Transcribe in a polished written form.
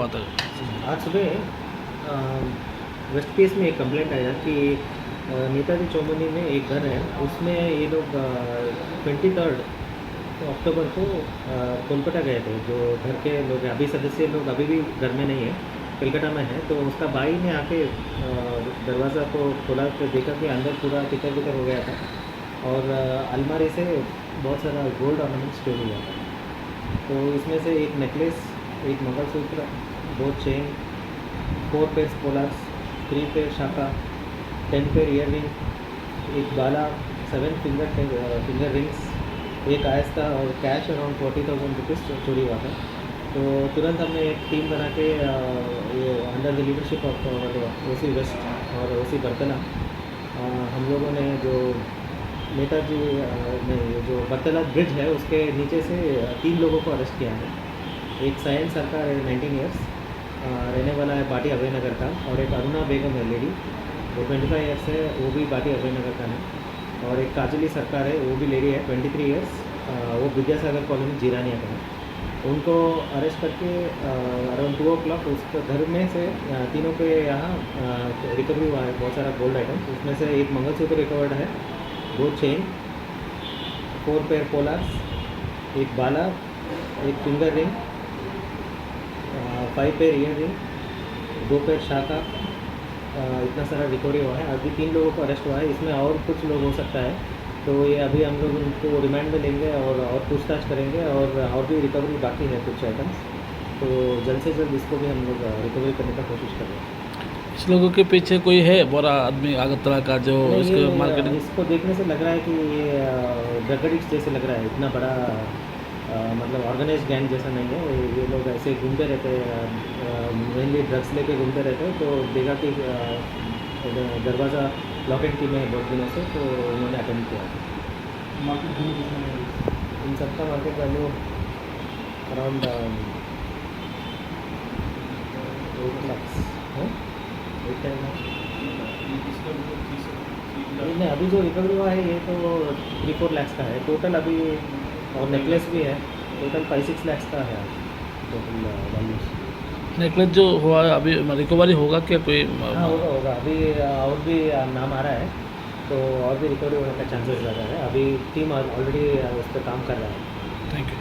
हुआ था? आज सुबह वेस्ट केस में एक कंप्लेंट आया कि नेताजी चौमनी में एक घर है, उसमें ये लोग 23 अक्टूबर को कोलकाता गए थे। जो घर के लोग अभी सदस्य लोग अभी भी घर में नहीं है, कलकत्ता में है। तो उसका भाई ने आके दरवाज़ा को खोला तो देखा कि अंदर पूरा तितर बितर हो गया था और अलमारी से बहुत सारा गोल्ड ऑर्नामेंट्स चोरी हुआ था। तो इसमें से एक नेकलेस, एक मंगलसूत्र, 2 चेन, 4 पेयर पोलार्स, 3 पेयर शाखा, 10 पेयर ईयर रिंग, एक बाला, 7 फिंगर रिंग्स, एक आयस्ता और कैश अराउंड 40,000 रुपीज़ चोरी हुआ था। तो तुरंत हमने एक टीम बना के ये अंडर द लीडरशिप ऑफ ओसी वेस्ट और ओसी बर्तला, हम लोगों ने जो नेताजी नहीं, जो बर्तला ब्रिज है उसके नीचे से 3 लोगों को अरेस्ट किया है। एक सायन सरकार है, 19 ईयर्स, रहने वाला है बाटी अभयनगर का, और एक अरुणा बेगम है लेडी, वो 25 ईयर्स है, वो भी बाटी अभयनगर का है। और एक काजली सरकार है, वो भी लेडी है, 23 ईयर्स, वो विद्यासागर कॉलोनी जीरानिया का है। उनको अरेस्ट करके अराउंड 2 o'clock उसके घर में से तीनों के यहाँ रिकवरी हुआ है बहुत सारा गोल्ड आइटम। उसमें से एक मंगलसूत्र रिकवर्ड है, 2 चेन, 4 पेयर पोलार्स, एक बाला, एक finger ring, 5 pair ear ring, 2 pair शाखा, इतना सारा रिकवरी हुआ है। अभी 3 लोगों को अरेस्ट हुआ है, इसमें और कुछ लोग हो सकता है। तो ये अभी हम लोग उनको रिमांड में लेंगे और पूछताछ करेंगे, और भी रिकवरी बाकी है कुछ आइटम्स, तो जल्द से जल्द इसको भी हम लोग रिकवरी करने का कोशिश कर रहे हैं। इस लोगों के पीछे कोई है बड़ा आदमी आगरतला का जो इसको मार्केटिंग? इसको देखने से लग रहा है कि ये ड्रग एडिक्ट जैसे लग रहा है, इतना बड़ा मतलब ऑर्गेनाइज गैंग जैसा नहीं है। ये लोग ऐसे घूमते रहते हैं, मेनली ड्रग्स लेके घूमते रहते हैं। तो देखा कि दरवाज़ा लॉक एंड की में है बहुत दिनों से, तो उन्होंने अटेंड किया। मार्केट वैल्यू कितना है? इन सबका मार्केट वैल्यू अराउंड 8 lakhs है, 8 लाख। नहीं, अभी जो रिकवरी हुआ है ये तो 3-4 lakhs का है टोटल अभी, और नेकलेस भी है, टोटल 5-6 lakhs का है टोटल वैल्यूज। नेकलेस जो हुआ है अभी रिकवरी होगा क्या कोई? हाँ, होगा अभी, और भी नाम आ रहा है, तो और भी रिकवरी होने का चांसेस ज़्यादा है। अभी टीम ऑलरेडी उस पर काम कर रहा है। Thank you.